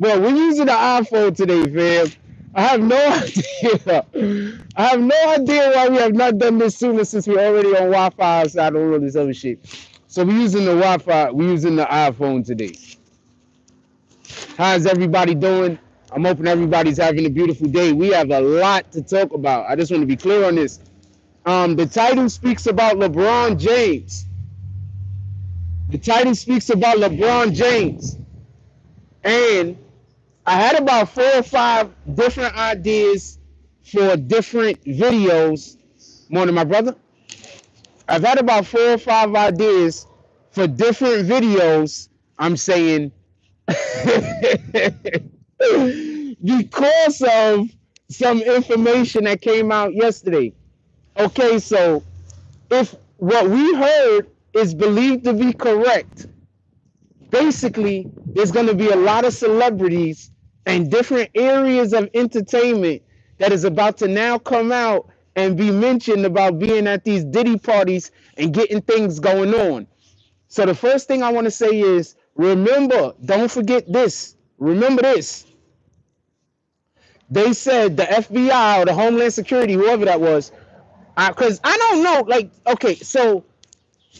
Well, we're using the iPhone today, fam. I have no idea. I have no idea why we have not done this sooner since we're already on Wi-Fi outside and all this other shit. So we're using the Wi-Fi. We're using the iPhone today. How's everybody doing? I'm hoping everybody's having a beautiful day. We have a lot to talk about. I just want to be clear on this. The title speaks about LeBron James. The title speaks about LeBron James. And I had about 4 or 5 different ideas for different videos. Morning, my brother. I've had about 4 or 5 ideas for different videos. I'm saying because of some information that came out yesterday. Okay, so if what we heard is believed to be correct, basically there's going to be a lot of celebrities and different areas of entertainment that is about to now come out and be mentioned about being at these Diddy parties and getting things going on. So the first thing I want to say is, remember, don't forget this. Remember this. They said the FBI or the Homeland Security, whoever that was, because I don't know, like, okay, so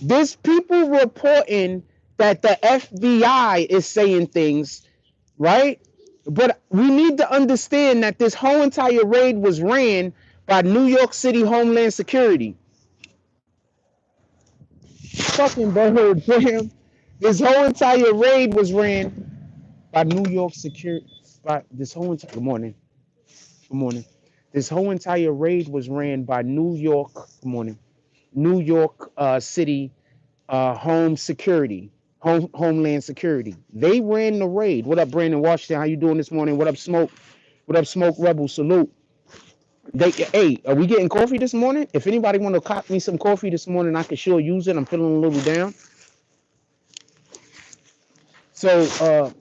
there's people reporting that the FBI is saying things, right? But we need to understand that this whole entire raid was ran by New York City Homeland Security. Fucking bird, fam. This whole entire raid was ran by New York Security. By this whole entire, good morning. Good morning. This whole entire raid was ran by New York. Good morning. New York City Homeland Security. They ran the raid. What up, Brandon Washington? How you doing this morning? What up, Smoke? What up, Smoke Rebel? Salute. Hey, are we getting coffee this morning? If anybody want to cop me some coffee this morning, I can sure use it. I'm feeling a little down. So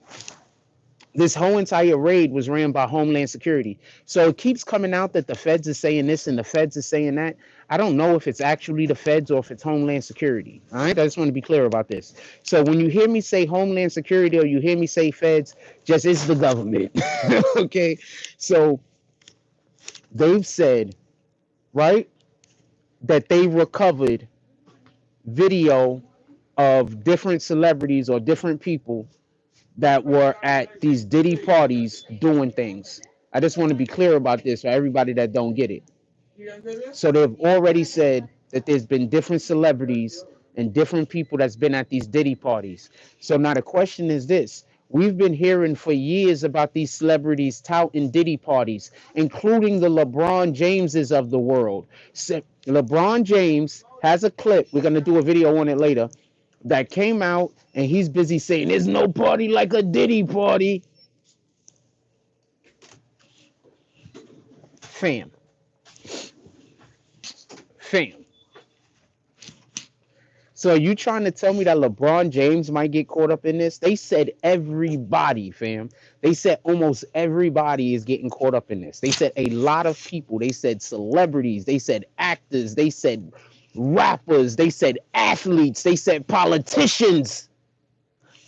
this whole entire raid was ran by Homeland Security. So it keeps coming out that the feds are saying this and the feds are saying that. I don't know if it's actually the feds or if it's Homeland Security. All right, I just want to be clear about this. So when you hear me say Homeland Security or you hear me say feds, just it's the government. Okay, so they've said, right, that they recovered video of different celebrities or different people that were at these Diddy parties doing things. I just want to be clear about this for everybody that don't get it. So they've already said that there's been different celebrities and different people that's been at these Diddy parties. So now the question is this. We've been hearing for years about these celebrities touting Diddy parties, including the LeBron Jameses of the world. So LeBron James has a clip. We're going to do a video on it later. That came out, and he's busy saying there's no party like a Diddy party. Fam. So are you trying to tell me that LeBron James might get caught up in this? They said everybody, fam. They said almost everybody is getting caught up in this. They said a lot of people. They said celebrities. They said actors. They said rappers. They said athletes. They said politicians.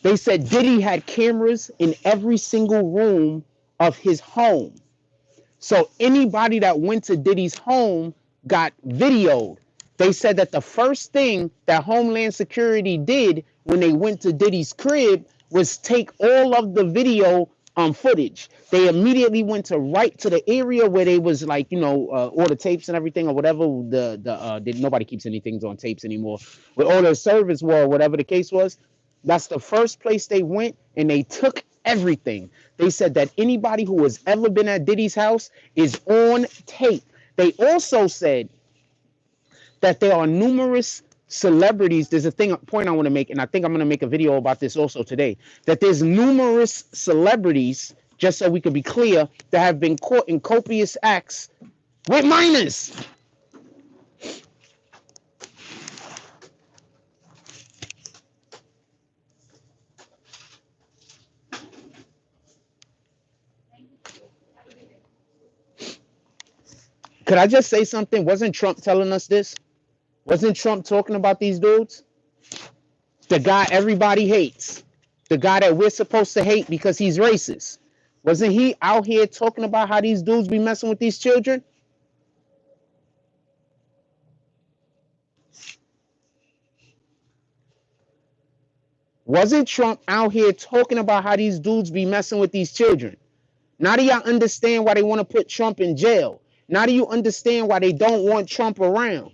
They said Diddy had cameras in every single room of his home. So anybody that went to Diddy's home got videoed. They said that the first thing that Homeland Security did when they went to Diddy's crib was take all of the video footage. They immediately went to right to the area where they was like, you know, all the tapes and everything or whatever. Nobody keeps anything on tapes anymore. Where all the servers were, or whatever the case was. That's the first place they went, and they took everything. They said that anybody who has ever been at Diddy's house is on tape. They also said that there are numerous celebrities. There's a point I want to make, and I think I'm going to make a video about this also today, that there's numerous celebrities, just so we can be clear, that have been caught in copious acts with minors. Could I just say something? Wasn't Trump telling us this? Wasn't Trump talking about these dudes? The guy everybody hates. The guy that we're supposed to hate because he's racist. Wasn't he out here talking about how these dudes be messing with these children? Wasn't Trump out here talking about how these dudes be messing with these children? Now do y'all understand why they want to put Trump in jail? Now do you understand why they don't want Trump around?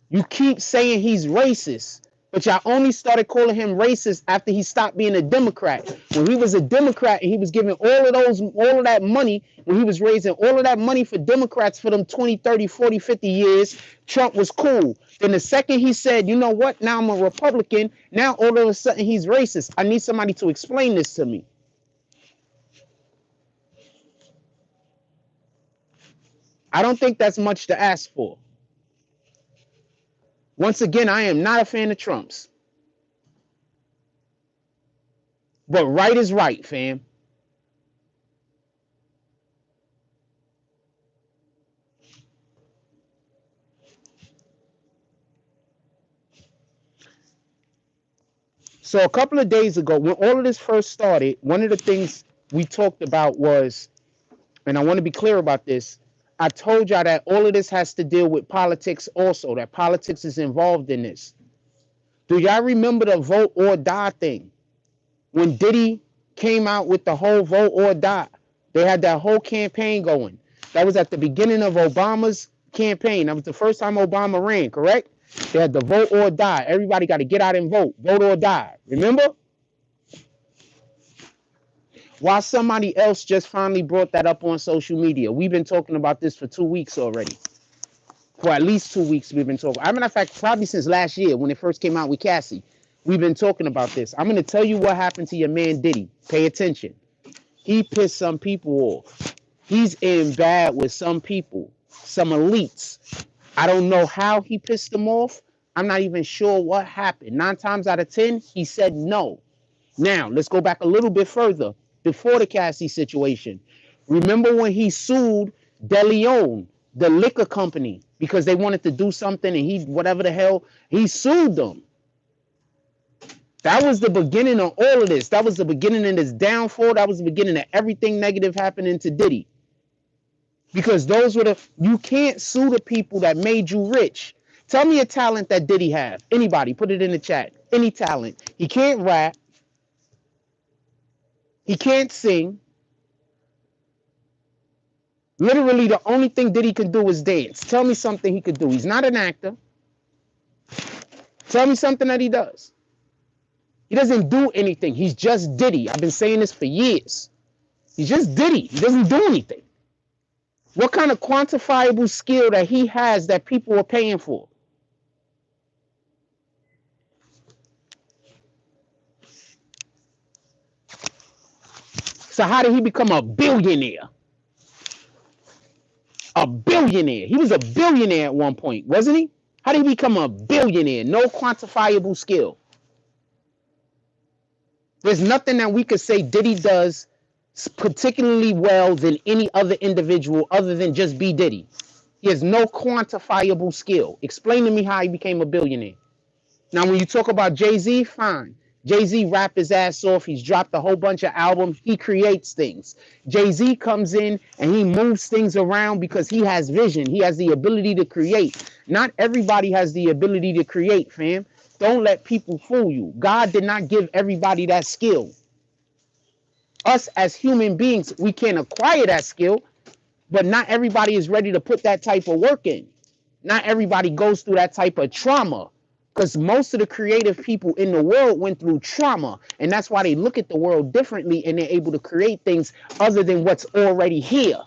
You keep saying he's racist, but y'all only started calling him racist after he stopped being a Democrat. When he was a Democrat and he was giving all of that money, when he was raising all of that money for Democrats for them 20, 30, 40, 50 years, Trump was cool. Then the second he said, you know what, now I'm a Republican, now all of a sudden he's racist. I need somebody to explain this to me. I don't think that's much to ask for. Once again, I am not a fan of Trump's. But right is right, fam. So a couple of days ago, when all of this first started, one of the things we talked about was, and I want to be clear about this, I told y'all that all of this has to deal with politics also, that politics is involved in this. Do y'all remember the vote or die thing? When Diddy came out with the whole vote or die, they had that whole campaign going. That was at the beginning of Obama's campaign. That was the first time Obama ran, correct? They had the vote or die. Everybody got to get out and vote or die. Remember? While somebody else just finally brought that up on social media. We've been talking about this for 2 weeks already. For at least 2 weeks, we've been talking. As a matter of fact, probably since last year when it first came out with Cassie, we've been talking about this. I'm going to tell you what happened to your man Diddy. Pay attention. He pissed some people off. He's in bad with some people, some elites. I don't know how he pissed them off. I'm not even sure what happened. 9 times out of 10, he said no. Now, let's go back a little bit further before the Cassie situation. Remember when he sued De Leon, the liquor company, because they wanted to do something and he, whatever the hell, he sued them. That was the beginning of all of this. That was the beginning of this downfall. That was the beginning of everything negative happening to Diddy. Because those were you can't sue the people that made you rich. Tell me a talent that Diddy have. Anybody, put it in the chat. Any talent. He can't rap. He can't sing. Literally, the only thing Diddy can do is dance. Tell me something he could do. He's not an actor. Tell me something that he does. He doesn't do anything. He's just Diddy. I've been saying this for years. He's just Diddy. He doesn't do anything. What kind of quantifiable skill that he has that people are paying for? So how did he become a billionaire? A billionaire. He was a billionaire at one point, wasn't he? How did he become a billionaire? No quantifiable skill. There's nothing that we could say Diddy does particularly well than any other individual other than just be Diddy. He has no quantifiable skill. Explain to me how he became a billionaire. Now, when you talk about Jay-Z, fine. Jay-Z rap his ass off. He's dropped a whole bunch of albums. He creates things. Jay-Z comes in and he moves things around because he has vision. He has the ability to create. Not everybody has the ability to create, fam. Don't let people fool you. God did not give everybody that skill. Us as human beings, we can acquire that skill, but not everybody is ready to put that type of work in. Not everybody goes through that type of trauma, because most of the creative people in the world went through trauma, and that's why they look at the world differently and they're able to create things other than what's already here.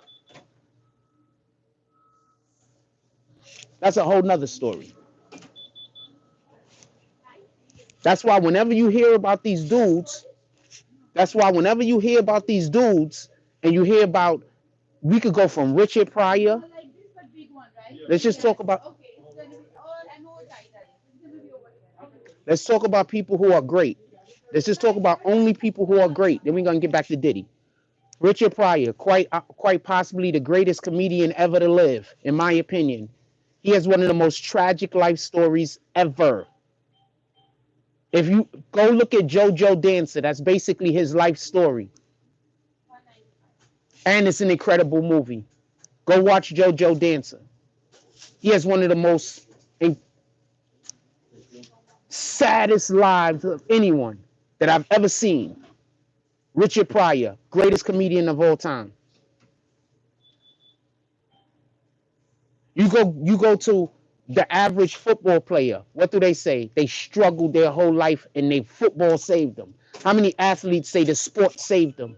That's a whole nother story. That's why whenever you hear about these dudes, and you hear about, we could go from Richard Pryor. Let's just talk about. Let's talk about people who are great. Let's just talk about only people who are great. Then we're gonna get back to Diddy. Richard Pryor, quite possibly the greatest comedian ever to live, in my opinion. He has one of the most tragic life stories ever. If you go look at JoJo Dancer, that's basically his life story. And it's an incredible movie. Go watch JoJo Dancer. He has one of the most saddest lives of anyone that I've ever seen. Richard Pryor, greatest comedian of all time. You go to the average football player. What do they say? They struggled their whole life and they football saved them. How many athletes say the sport saved them?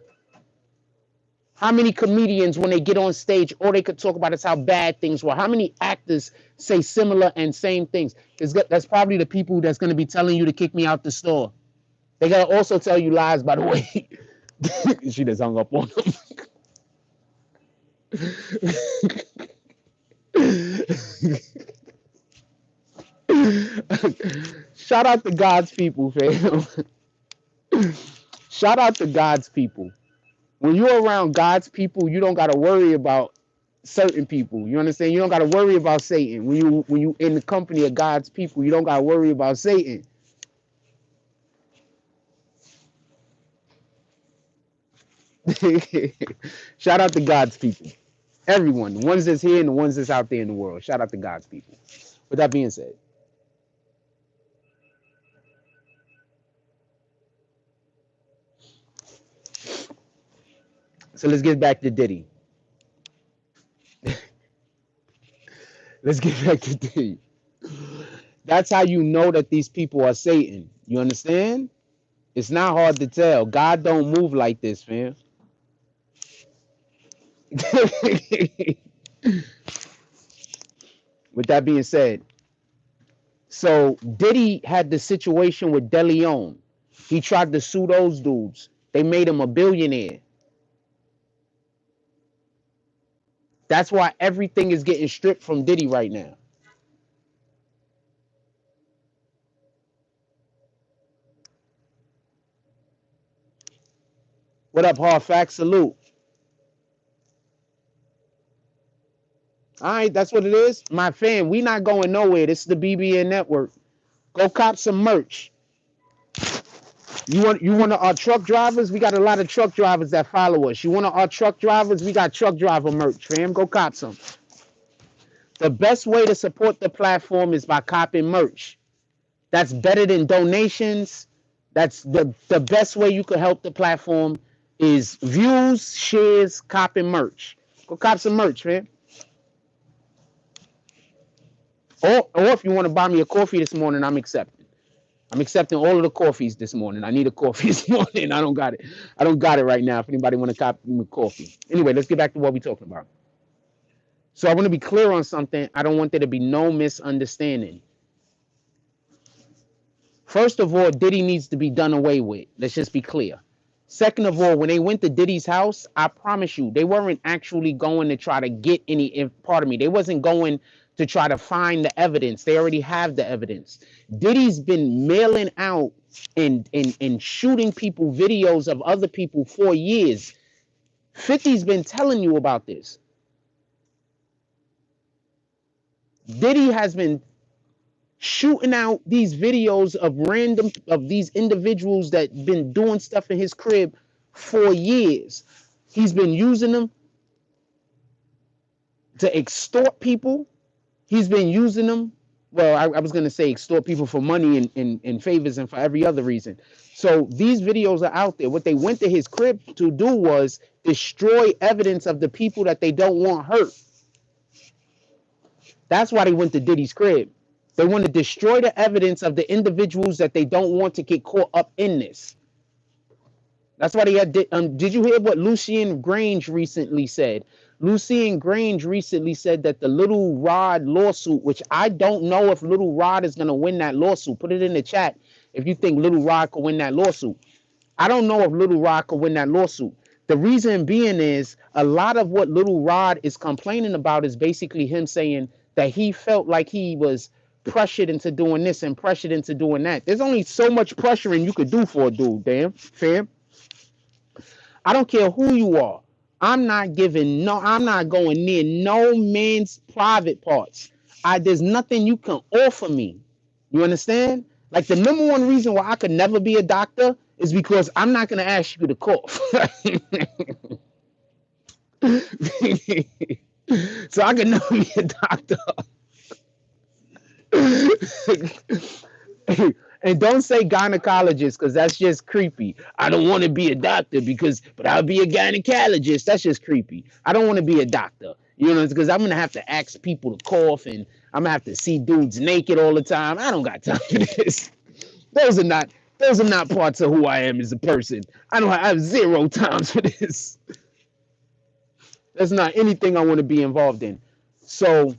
How many comedians, when they get on stage, all they could talk about is how bad things were? How many actors say similar and same things? That's probably the people that's going to be telling you to kick me out the store. They got to also tell you lies, by the way. She just hung up on them. Shout out to God's people, fam. Shout out to God's people. When you're around God's people, you don't got to worry about certain people. You understand? You don't got to worry about Satan. When you in the company of God's people, you don't got to worry about Satan. Shout out to God's people. Everyone, the ones that's here and the ones that's out there in the world. Shout out to God's people. With that being said, so let's get back to Diddy. Let's get back to Diddy. That's how you know that these people are Satan. You understand? It's not hard to tell. God don't move like this, fam. With that being said, so Diddy had the situation with DeLeon. He tried to sue those dudes. They made him a billionaire. That's why everything is getting stripped from Diddy right now. What up, Hard Facts? Salute. All right, that's what it is. My fam, we not going nowhere. This is the BBN Network. Go cop some merch. You want our truck drivers? We got a lot of truck drivers that follow us. You want our truck drivers? We got truck driver merch, fam. Go cop some. The best way to support the platform is by copping merch. That's better than donations. That's the best way you could help the platform is views, shares, copping merch. Go cop some merch, man. Or if you want to buy me a coffee this morning, I'm accepting. I'm accepting all of the coffees this morning. I need a coffee this morning. I don't got it. I don't got it right now. If anybody want to copy me coffee. Anyway, let's get back to what we're talking about. So I want to be clear on something. I don't want there to be no misunderstanding. First of all, Diddy needs to be done away with. Let's just be clear. Second of all, when they went to Diddy's house, I promise you, they weren't actually going to try to get any, pardon me, they wasn't going to try to find the evidence. They already have the evidence. Diddy's been mailing out and shooting people videos of other people for years. 50's been telling you about this. Diddy has been shooting out these videos of these individuals that been doing stuff in his crib for years. He's been using them to extort people. He's been using them. Well, I was going to say extort people for money and favors and for every other reason. So these videos are out there. What they went to his crib to do was destroy evidence of the people that they don't want hurt. That's why they went to Diddy's crib. They want to destroy the evidence of the individuals that they don't want to get caught up in this. That's why they had. Did you hear what Lucien Grange recently said? Lucien Grange recently said that the Little Rod lawsuit, which I don't know if Little Rod is going to win that lawsuit. Put it in the chat if you think Little Rod could win that lawsuit. I don't know if Little Rod could win that lawsuit. The reason being is a lot of what Little Rod is complaining about is basically him saying that he felt like he was pressured into doing this and pressured into doing that. There's only so much pressuring you could do for a dude, damn, fam. I don't care who you are. I'm not going near no man's private parts. There's nothing you can offer me. You understand? Like the number one reason why I could never be a doctor is because I'm not going to ask you to cough. So I can never be a doctor. And don't say gynecologist because that's just creepy. I don't want to be a doctor but I'll be a gynecologist. That's just creepy. I don't want to be a doctor, because I'm gonna have to ask people to cough and I'm gonna have to see dudes naked all the time. I don't got time for this. Those are not those are not parts of who I am as a person. I have zero times for this. That's not anything I want to be involved in. So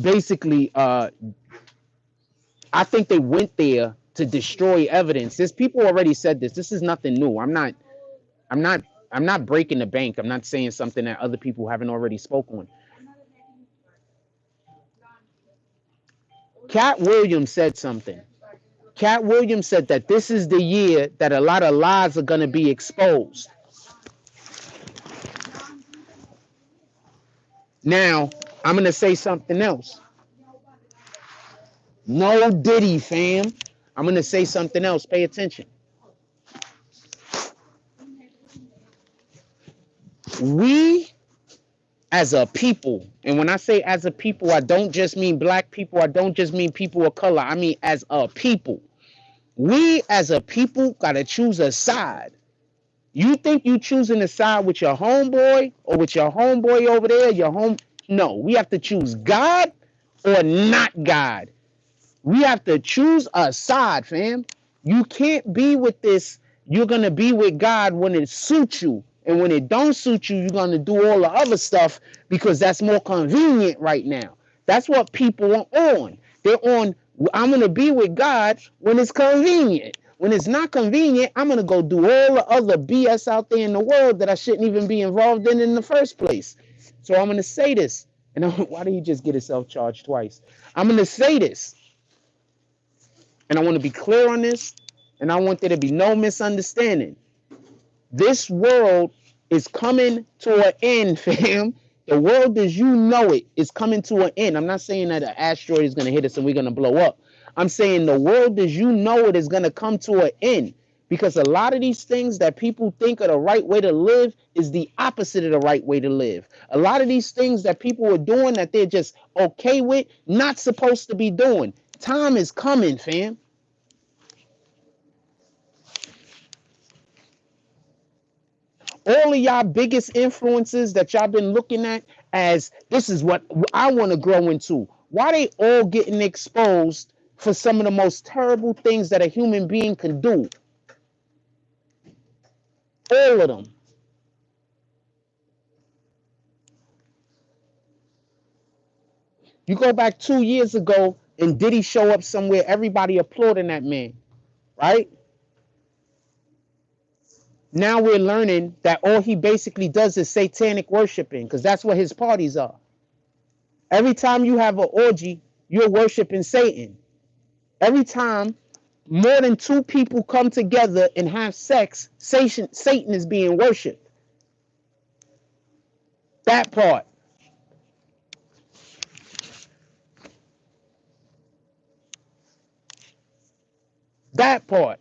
basically, I think they went there to destroy evidence. There's people already said this. This is nothing new. I'm not I'm not breaking the bank. I'm not saying something that other people haven't already spoken on. Cat Williams said something. Cat Williams said that this is the year that a lot of lies are going to be exposed. Now, I'm going to say something else. No Diddy, fam. I'm going to say something else. Pay attention. We as a people, and when I say as a people, I don't just mean black people. I don't just mean people of color. I mean as a people. We as a people got to choose a side. You think you choosing a side with your homeboy or with your homeboy over there, No, we have to choose God or not God. We have to choose a side, fam. You can't be with this. You're going to be with God when it suits you. And when it don't suit you, you're going to do all the other stuff because that's more convenient right now. That's what people are on. They're on, I'm going to be with God when it's convenient. When it's not convenient, I'm going to go do all the other BS out there in the world that I shouldn't even be involved in the first place. So I'm going to say this. And why did he just get himself charged twice? I'm going to say this. And I want to be clear on this. And I want there to be no misunderstanding. This world is coming to an end, fam. The world as you know it is coming to an end. I'm not saying that an asteroid is going to hit us and we're going to blow up. I'm saying the world as you know it is going to come to an end. Because a lot of these things that people think are the right way to live is the opposite of the right way to live. A lot of these things that people are doing that they're just okay with, not supposed to be doing. Time is coming, fam. All of y'all biggest influences that y'all been looking at as this is what I want to grow into. Why they all getting exposed for some of the most terrible things that a human being can do? All of them. You go back 2 years ago and Diddy show up somewhere, everybody applauding that man, right? Now we're learning that all he basically does is satanic worshiping because that's what his parties are. Every time you have an orgy, you're worshiping Satan. Every time more than two people come together and have sex, Satan is being worshipped. That part. That part.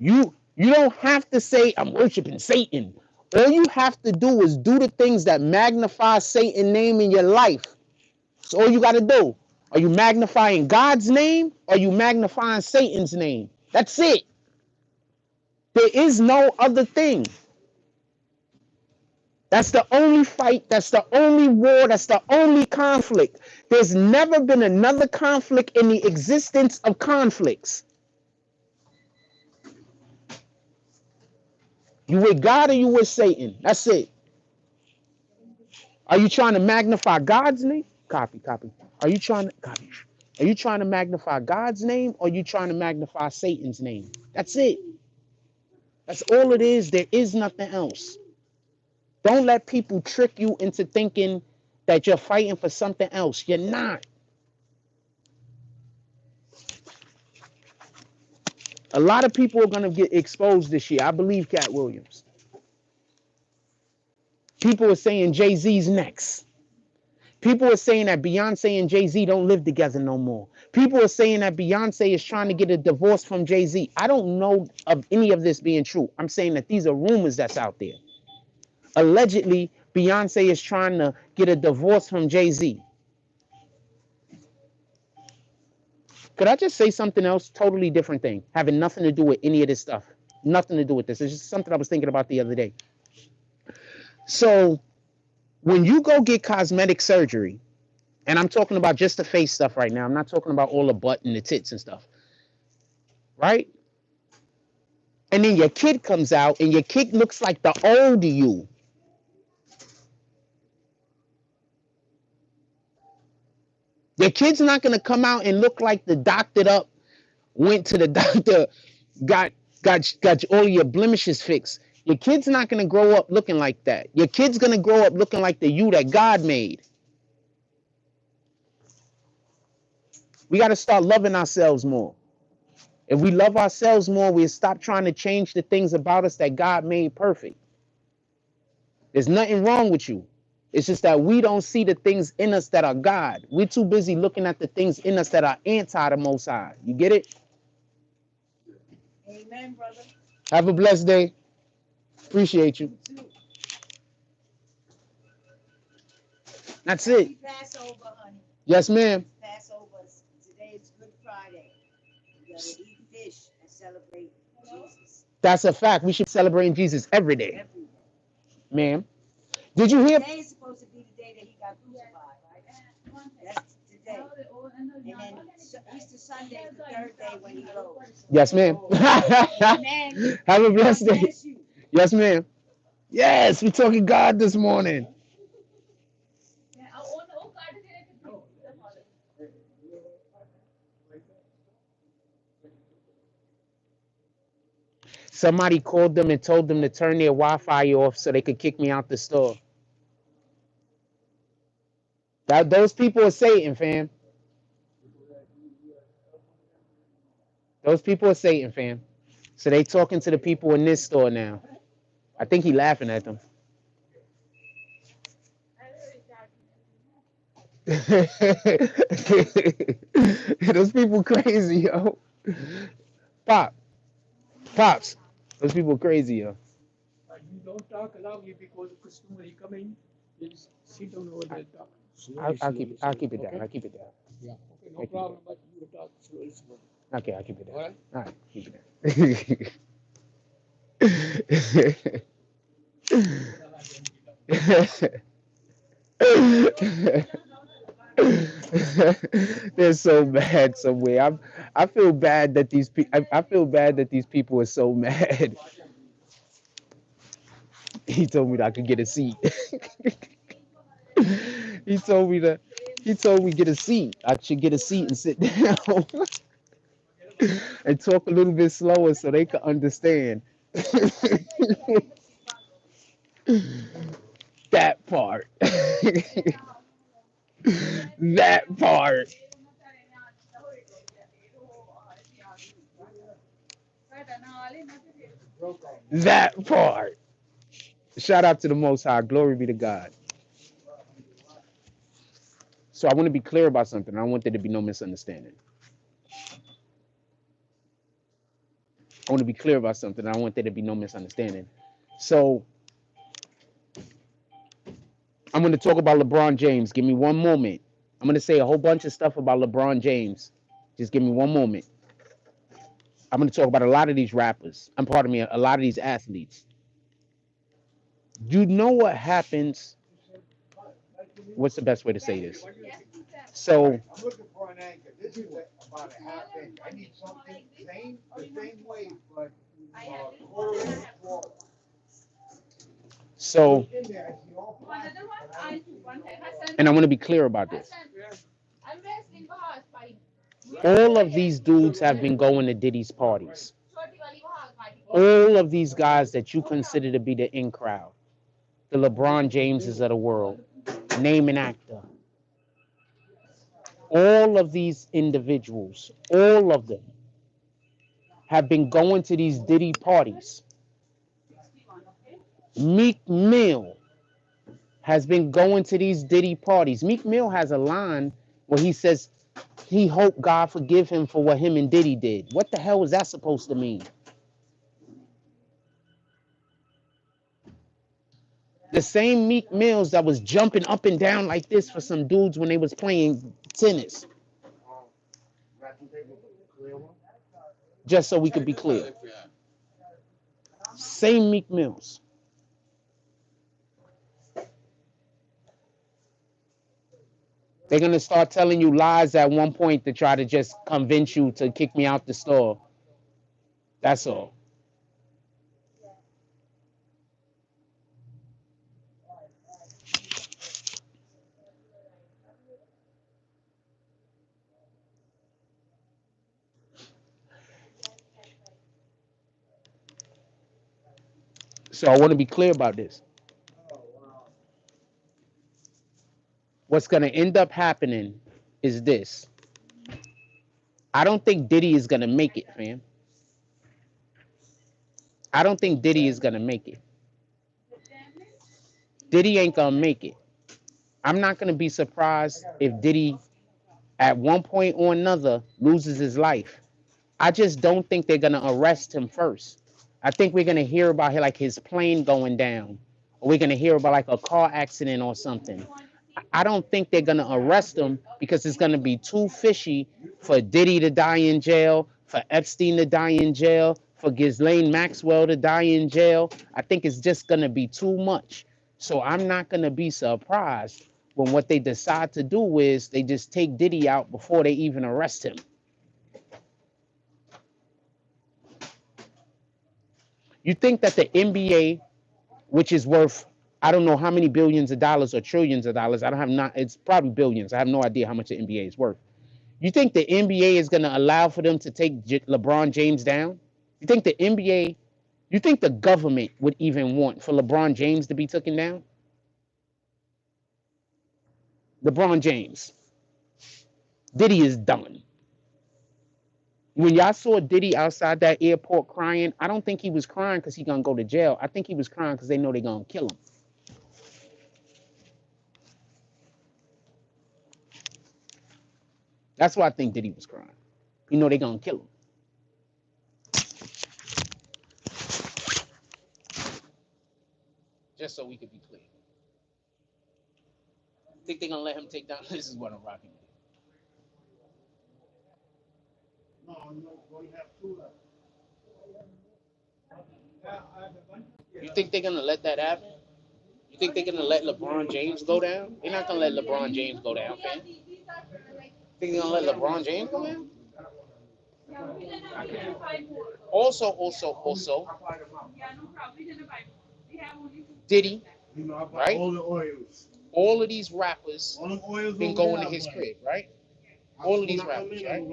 You don't have to say I'm worshiping Satan. All you have to do is do the things that magnify Satan's name in your life. That's all you got to do. Are you magnifying God's name or are you magnifying Satan's name? That's it. There is no other thing. That's the only fight. That's the only war. That's the only conflict. There's never been another conflict in the existence of conflicts. You with God or you with Satan? That's it. Are you trying to magnify God's name? Copy. Are you trying to copy? Are you trying to magnify God's name or are you trying to magnify Satan's name? That's it. That's all it is. There is nothing else. Don't let people trick you into thinking that you're fighting for something else. You're not. A lot of people are going to get exposed this year. I believe Cat Williams. People are saying Jay-Z's next. People are saying that Beyonce and Jay-Z don't live together no more. People are saying that Beyonce is trying to get a divorce from Jay-Z. I don't know of any of this being true. I'm saying that these are rumors that's out there. Allegedly, Beyonce is trying to get a divorce from Jay-Z. Could I just say something else? Totally different thing, having nothing to do with any of this stuff. Nothing to do with this. It's just something I was thinking about the other day. So when you go get cosmetic surgery, and I'm talking about just the face stuff right now, I'm not talking about all the butt and the tits and stuff, right? And then your kid comes out and your kid looks like the old you. Your kid's not gonna come out and look like the doctored up, went to the doctor, got got all your blemishes fixed. Your kid's not gonna grow up looking like that. Your kid's gonna grow up looking like the you that God made. We gotta start loving ourselves more. If we love ourselves more, we'll stop trying to change the things about us that God made perfect. There's nothing wrong with you. It's just that we don't see the things in us that are God. We're too busy looking at the things in us that are anti the Most High. You get it? Amen, brother. Have a blessed day. Appreciate you. That's it. Happy Passover, honey. Yes, ma'am. Passover. Today is Good Friday. You gotta eat fish and celebrate Jesus. That's a fact. We should be celebrating Jesus every day. Every day. Ma'am. Did you hear? Today is supposed to be the day that he got crucified, right? That's today. And then Easter Sunday is the third day when he rose. Yes, ma'am. Amen. Have a blessed God day. bless you. Yes, ma'am. Yes, we're talking God this morning. Somebody called them and told them to turn their Wi-Fi off so they could kick me out the store. Those people are Satan, fam. Those people are Satan, fam. So they talking to the people in this store now. I think he laughing at them. Those people crazy, yo. Pops. Those people crazy, yo. You don't talk loudly because the customer is coming. Please sit down over there. Talk. I'll keep it down. I'll keep it down. Yeah. Okay, no problem. But you talk slowly. Okay, I'll keep it down. All right. All right, keep it down. They're so mad somewhere. I feel bad that these people. I feel bad that these people are so mad. He told me that I could get a seat. He told me get a seat. I should get a seat and sit down and talk a little bit slower so they can understand. That part. That part. That part. Shout out to the Most High. Glory be to God. So I want to be clear about something. I don't want there to be no misunderstanding. I want to be clear about something. I don't want there to be no misunderstanding. So I'm going to talk about LeBron James. Give me one moment. I'm going to say a whole bunch of stuff about LeBron James. Just give me one moment. I'm going to talk about a lot of these rappers. A lot of these athletes. You know what happens? What's the best way to say this? So I'm looking for an anchor. This is about a half inch. I need something the same weight, but quarter inch smaller. So, In there, I see all plastic, but I don't see and I want to be clear about this. All of these dudes have been going to Diddy's parties. All of these guys that you consider to be the in crowd, the LeBron Jameses of the world, name an actor. All of these individuals, all of them, have been going to these Diddy parties. Meek Mill has been going to these Diddy parties. Meek Mill has a line where he says he hoped God forgive him for what him and Diddy did. What the hell was that supposed to mean? The same Meek Mills that was jumping up and down like this for some dudes when they was playing tennis. Just so we could be clear. Same Meek Mills. They're gonna start telling you lies at one point to try to just convince you to kick me out the store. That's all. So I want to be clear about this. What's gonna end up happening is this. I don't think Diddy is gonna make it, fam. I don't think Diddy is gonna make it. Diddy ain't gonna make it. I'm not gonna be surprised if Diddy at one point or another loses his life. I just don't think they're gonna arrest him first. I think we're gonna hear about like his plane going down, or we're gonna hear about like a car accident or something. I don't think they're gonna arrest him because it's gonna be too fishy for Diddy to die in jail, for Epstein to die in jail, for Ghislaine Maxwell to die in jail. I think it's just gonna be too much. So I'm not gonna be surprised when what they decide to do is they just take Diddy out before they even arrest him. You think that the NBA, which is worth I don't know how many billions of dollars or trillions of dollars. I don't have not. It's probably billions. I have no idea how much the NBA is worth. You think the NBA is going to allow for them to take LeBron James down? You think the NBA? You think the government would even want for LeBron James to be taken down? LeBron James, Diddy is done. When y'all saw Diddy outside that airport crying, I don't think he was crying because he's gonna go to jail. I think he was crying because they know they're gonna kill him. That's why I think Diddy was crying. You know they're gonna kill him. Just so we could be clear. Think they're gonna let him take down? This is what I'm rocking with. No, we have two left. You think they're gonna let that happen? You think they're gonna let LeBron James go down? They're not gonna let LeBron James go down, fam. Think they're gonna let LeBron James go down? Also, Diddy, right? All the oils. All of these rappers All the oils been going to his crib, right? All of these rappers, right?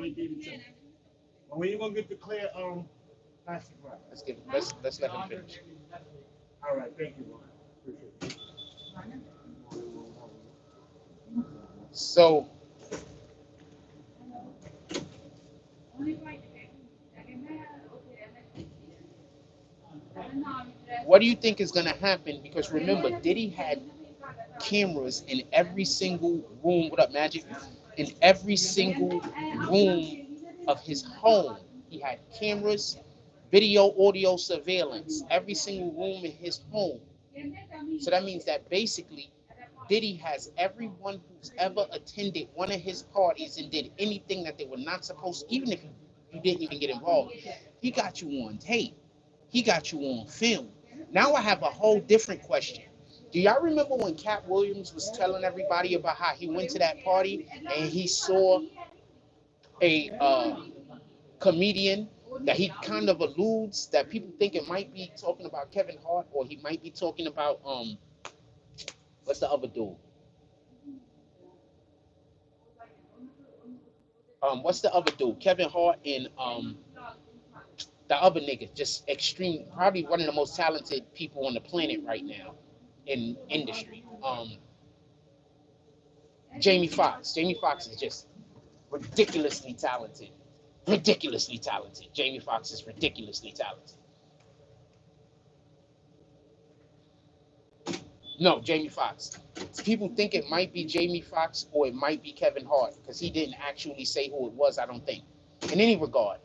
When you gonna get the clear plastic wrap? Let's let him finish. All right, thank you. So what do you think is gonna happen? Because remember, Diddy had cameras in every single room. What up, Magic? In every single room of his home, he had cameras, video, audio surveillance. Every single room in his home. So that means that basically, Diddy has everyone who's ever attended one of his parties and did anything that they were not supposed to, even if you didn't even get involved. He got you on tape. He got you on film. Now I have a whole different question. Do y'all remember when Cat Williams was telling everybody about how he went to that party and he saw a comedian that he kind of alludes that people think it might be talking about Kevin Hart, or he might be talking about what's the other dude? What's the other dude? Kevin Hart and the other nigga, just extreme, probably one of the most talented people on the planet right now in industry. Jamie Foxx. Jamie Foxx is just ridiculously talented. Ridiculously talented. Jamie Foxx is ridiculously talented. No, Jamie Foxx. People think it might be Jamie Foxx or it might be Kevin Hart because he didn't actually say who it was, I don't think. In any regard,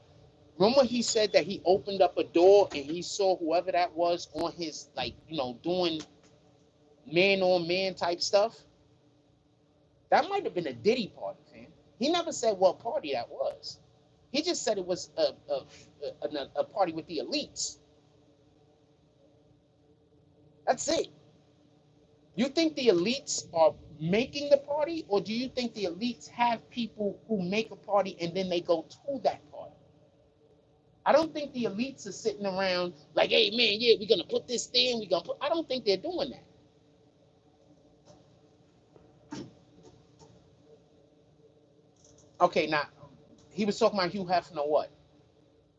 remember he said that he opened up a door and he saw whoever that was on his, like, doing man on man type stuff, that might have been a Diddy party, fam. He never said what party that was. He just said it was a party with the elites. That's it. You think the elites are making the party, or do you think the elites have people who make a party and then they go to that party? I don't think the elites are sitting around like, hey man, yeah, we're gonna put this thing, we're gonna put. I don't think they're doing that. Okay, now he was talking about Hugh Hefner. What?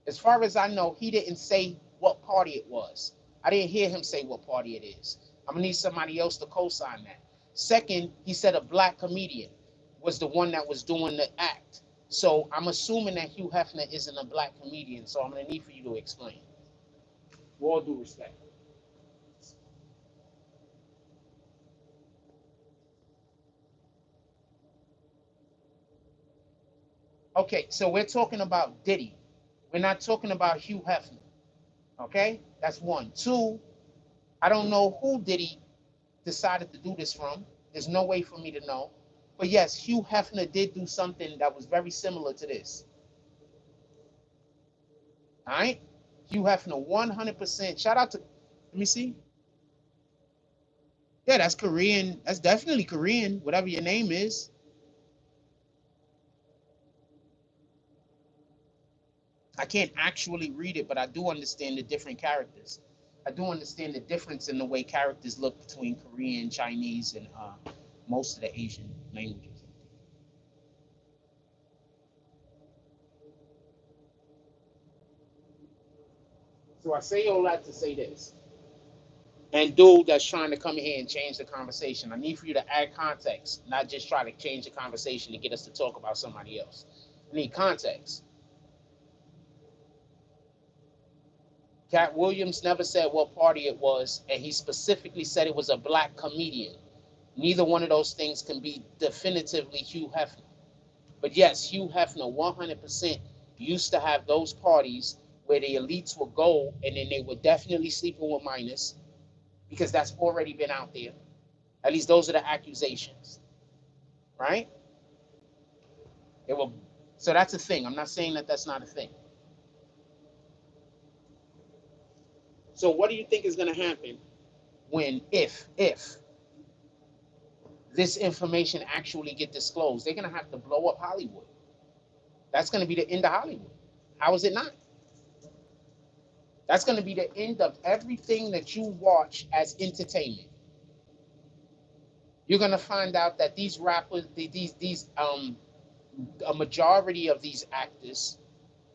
As far as I know, he didn't say what party it was. I didn't hear him say what party it is. I'm gonna need somebody else to co-sign that. Second, he said a black comedian was the one that was doing the act. So I'm assuming that Hugh Hefner isn't a black comedian. So I'm gonna need for you to explain. With all due respect. Okay, so we're talking about Diddy. We're not talking about Hugh Hefner. Okay, that's one. Two, I don't know who Diddy decided to do this from. There's no way for me to know. But yes, Hugh Hefner did do something that was very similar to this. All right? Hugh Hefner, 100%. Shout out to, let me see. Yeah, that's Korean. That's definitely Korean, whatever your name is. I can't actually read it, but I do understand the different characters. I do understand the difference in the way characters look between Korean, Chinese, and most of the Asian languages. So I say all that to say this. And dude that's trying to come in here and change the conversation, I need for you to add context, not just try to change the conversation to get us to talk about somebody else. I need context. Cat Williams never said what party it was, and he specifically said it was a black comedian. Neither one of those things can be definitively Hugh Hefner. But yes, Hugh Hefner 100% used to have those parties where the elites would go and then they were definitely sleeping with minors because that's already been out there. At least those are the accusations, right? It will. So that's a thing. I'm not saying that that's not a thing. So what do you think is going to happen when, if this information actually get disclosed? They're going to have to blow up Hollywood. That's going to be the end of Hollywood. How is it not? That's going to be the end of everything that you watch as entertainment. You're going to find out that these rappers, a majority of these actors,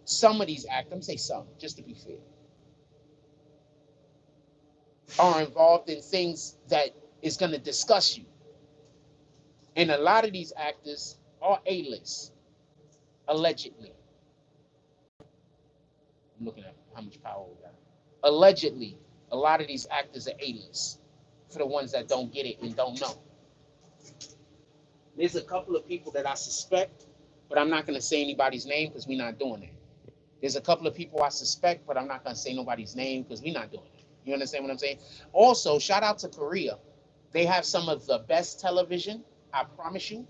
some of these actors, I'm say some, just to be fair, are involved in things that is going to disgust you. And a lot of these actors are A-list, allegedly. I'm looking at how much power we got. Allegedly, a lot of these actors are A-list, for the ones that don't get it and don't know. There's a couple of people that I suspect, but I'm not going to say anybody's name because we're not doing that. There's a couple of people I suspect, but I'm not going to say nobody's name because we're not doing it. You understand what I'm saying? Also, shout out to Korea. They have some of the best television, I promise you.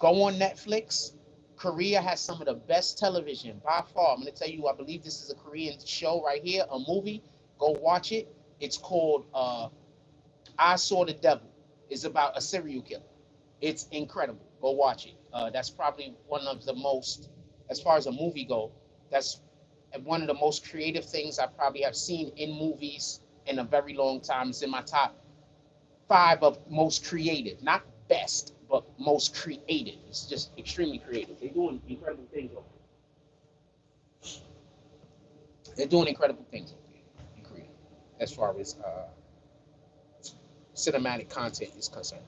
Go on Netflix. Korea has some of the best television by far. I'm going to tell you, I believe this is a Korean show right here, a movie. Go watch it. It's called I Saw the Devil. It's about a serial killer. It's incredible. Go watch it. That's probably one of the most, as far as a movie go, that's one of the most creative things I probably have seen in movies in a very long time. It's in my top 5 of most creative, not best, but most creative. It's just extremely creative. They're doing incredible things over there. They're doing incredible things over there in Korea, as far as cinematic content is concerned.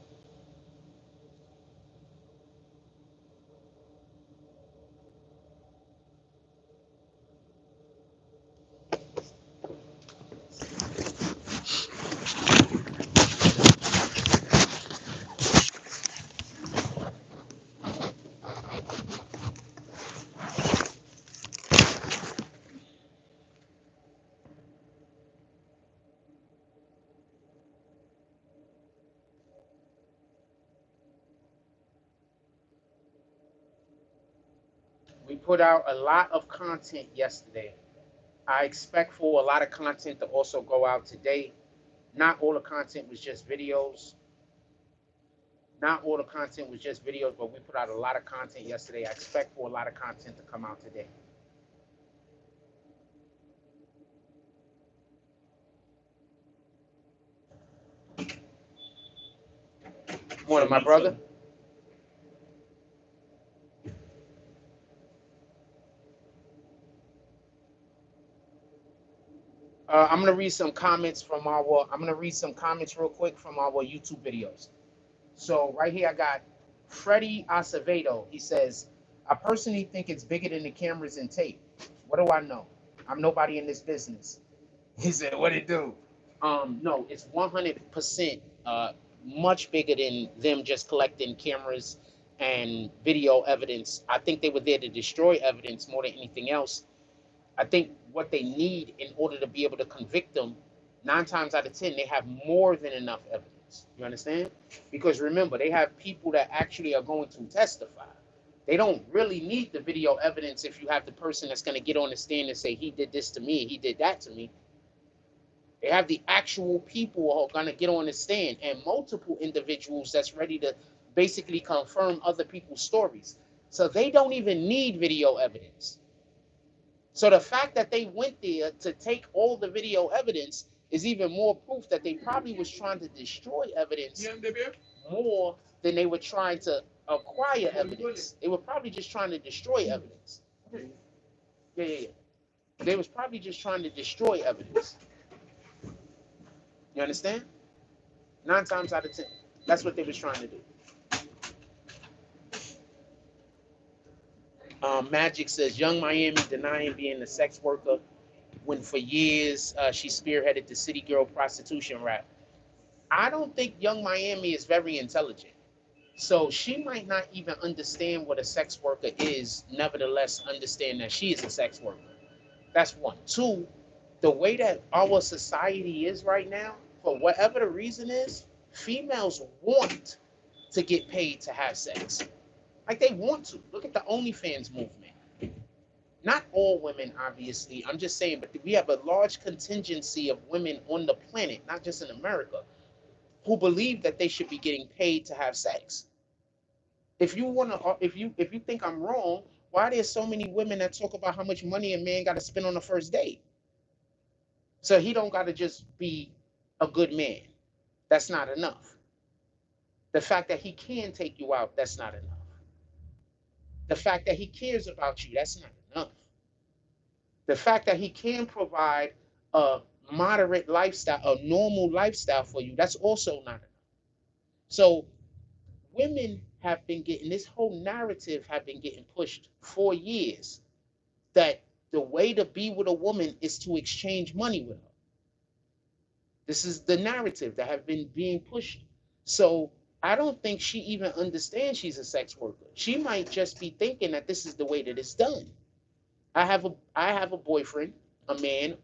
We put out a lot of content yesterday. I expect for a lot of content to also go out today. Not all the content was just videos. Not all the content was just videos, but we put out a lot of content yesterday. I expect for a lot of content to come out today. Morning, my brother. I'm gonna read some comments from our. I'm gonna read some comments real quick from our YouTube videos. So right here, I got Freddie Acevedo. He says, "I personally think it's bigger than the cameras and tape. What do I know? I'm nobody in this business." He said, "What it do?" No, it's 100% much bigger than them just collecting cameras and video evidence. I think they were there to destroy evidence more than anything else. I think what they need in order to be able to convict them, 9 times out of 10, they have more than enough evidence. You understand? Because remember, they have people that actually are going to testify. They don't really need the video evidence if you have the person that's going to get on the stand and say, he did this to me, he did that to me. They have the actual people who are going to get on the stand and multiple individuals that's ready to basically confirm other people's stories. So they don't even need video evidence. So the fact that they went there to take all the video evidence is even more proof that they probably was trying to destroy evidence more than they were trying to acquire evidence. They were probably just trying to destroy evidence. Yeah. They was probably just trying to destroy evidence. You understand? 9 times out of 10. That's what they was trying to do. Magic says, Young Miami denying being a sex worker when for years she spearheaded the city girl prostitution rap. I don't think Young Miami is very intelligent. So she might not even understand what a sex worker is, nevertheless understand that she is a sex worker. That's one. Two, the way that our society is right now, for whatever the reason is, females want to get paid to have sex. Like they want to. Look at the OnlyFans movement. Not all women, obviously. I'm just saying, but we have a large contingency of women on the planet, not just in America, who believe that they should be getting paid to have sex. If you think I'm wrong, why are there so many women that talk about how much money a man got to spend on the first date? So he don't got to just be a good man. That's not enough. The fact that he can take you out, that's not enough. The fact that he cares about you, that's not enough. The fact that he can provide a moderate lifestyle, a normal lifestyle for you, that's also not enough. So women have been getting, this whole narrative have been getting pushed for years that the way to be with a woman is to exchange money with her. This is the narrative that have been being pushed. So I don't think she even understands she's a sex worker. She might just be thinking that this is the way that it's done. I have a boyfriend, a man.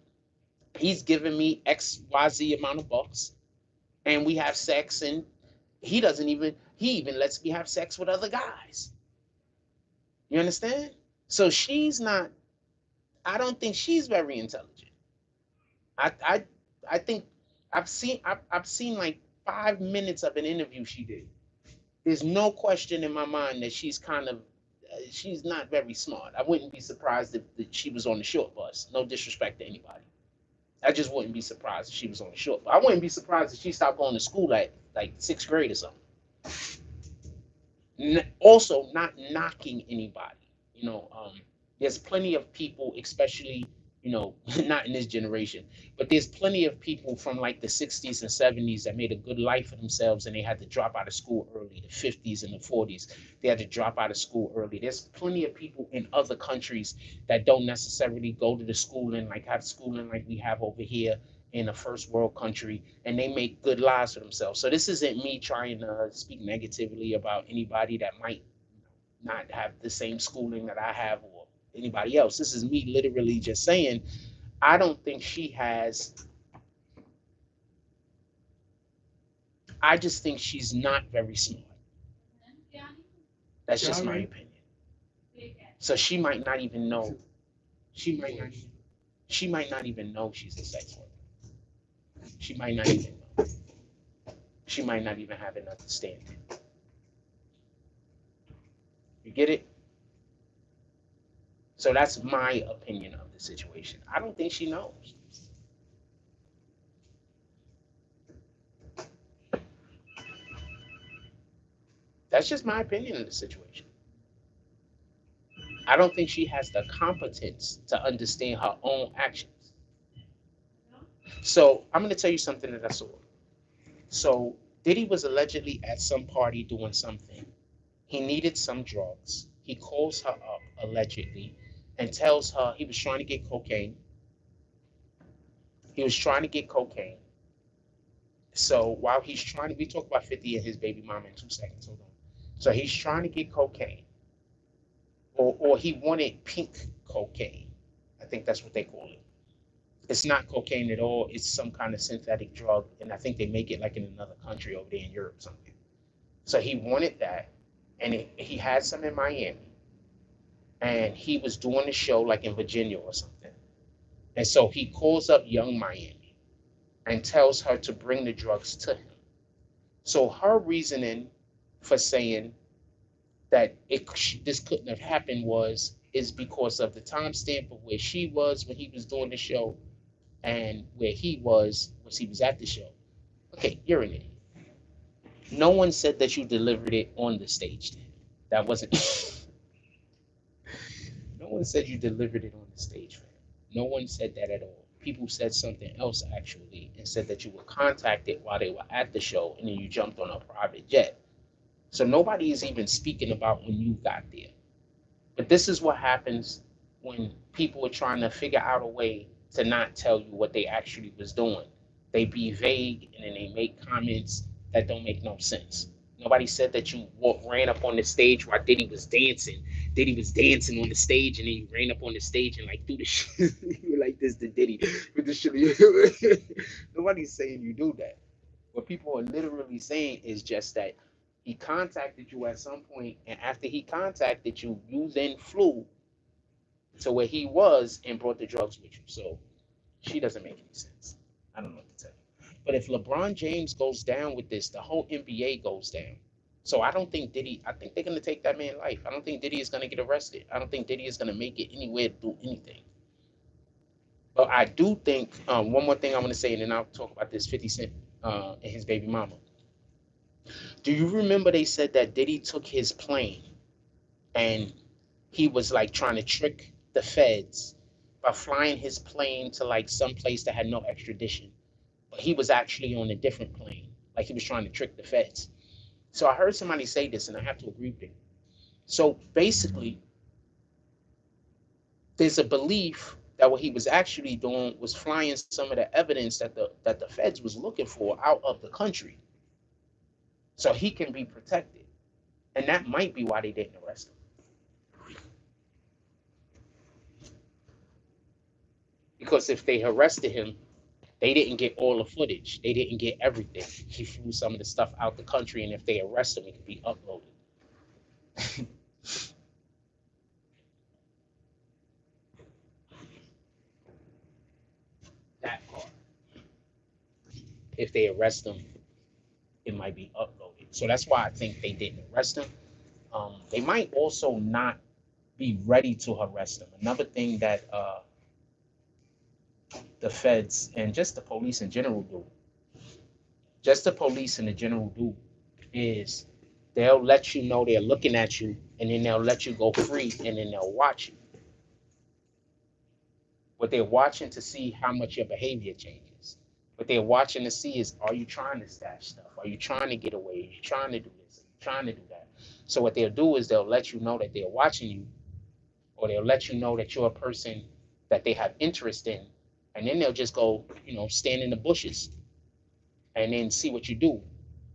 He's giving me XYZ amount of bucks, and we have sex, and he even lets me have sex with other guys. You understand? So she's not. I don't think she's very intelligent. I think I've seen like 5 minutes of an interview she did. There's no question in my mind that she's she's not very smart. I wouldn't be surprised if she was on the short bus. No disrespect to anybody. I just wouldn't be surprised if she was on the short bus. I wouldn't be surprised if she stopped going to school at like 6th grade or something. Also, not knocking anybody. There's plenty of people, especially, not in this generation, but there's plenty of people from like the 60s and 70s that made a good life for themselves and they had to drop out of school early, the 50s and the 40s. They had to drop out of school early. There's plenty of people in other countries that don't necessarily go to the schooling, like have schooling like we have over here in a first world country, and they make good lives for themselves. So this isn't me trying to speak negatively about anybody that might not have the same schooling that I have or anybody else. This is me literally just saying, I don't think she has, I just think she's not very smart. That's just my opinion. So she might not even know. She might not. She might not even know she's a sex worker. She might not even know. She might not even have an understanding. You get it? So that's my opinion of the situation. I don't think she knows. That's just my opinion of the situation. I don't think she has the competence to understand her own actions. So I'm going to tell you something that I saw. So Diddy was allegedly at some party doing something. He needed some drugs. He calls her up allegedly and tells her he was trying to get cocaine. He was trying to get cocaine. So while he's trying to, we talk about 50 and his baby mama in 2 seconds. Hold on. So he's trying to get cocaine, or he wanted pink cocaine. I think that's what they call it. It's not cocaine at all. It's some kind of synthetic drug, and I think they make it like in another country over there in Europe or something. So he wanted that, and he had some in Miami, and he was doing a show like in Virginia or something. And so he calls up Young Miami and tells her to bring the drugs to him. So her reasoning for saying that this couldn't have happened is because of the timestamp of where she was when he was doing the show and where he was he was at the show. Okay, you're an idiot. No one said that you delivered it on the stage. That wasn't. No one said you delivered it on the stage, fam. No one said that at all. People said something else actually and said that you were contacted while they were at the show and then you jumped on a private jet. So nobody is even speaking about when you got there. But this is what happens when people are trying to figure out a way to not tell you what they actually was doing. They be vague and then they make comments that don't make no sense. Nobody said that you ran up on the stage while Diddy was dancing. Diddy was dancing on the stage and then you ran up on the stage and like threw the shit. You were like this to Diddy with the shit. Nobody's saying you do that. What people are literally saying is just that he contacted you at some point, and after he contacted you, you then flew to where he was and brought the drugs with you. So she doesn't make any sense. I don't know what to tell you. But if LeBron James goes down with this, the whole NBA goes down. So I don't think Diddy, I think they're going to take that man's life. I don't think Diddy is going to get arrested. I don't think Diddy is going to make it anywhere to do anything. But I do think, one more thing I want to say, and then I'll talk about this 50 Cent and his baby mama. Do you remember they said that Diddy took his plane and he was like trying to trick the feds by flying his plane to like some place that had no extradition, but he was actually on a different plane, like he was trying to trick the feds. So I heard somebody say this, and I have to agree with it. So basically, there's a belief that what he was actually doing was flying some of the evidence that the feds was looking for out of the country, so he can be protected, and that might be why they didn't arrest him. Because if they arrested him, they didn't get all the footage. They didn't get everything. He flew some of the stuff out the country, and if they arrest him, it could be uploaded. That part. If they arrest him, it might be uploaded. So that's why I think they didn't arrest him. They might also not be ready to arrest him. Another thing that the feds and just the police in general do, is they'll let you know they're looking at you, and then they'll let you go free, and then they'll watch you. What they're watching to see how much your behavior changes. What they're watching to see is, are you trying to stash stuff? Are you trying to get away? Are you trying to do this? Are you trying to do that? So what they'll do is they'll let you know that they're watching you, or they'll let you know that you're a person that they have interest in, and then they'll just go, stand in the bushes and then see what you do.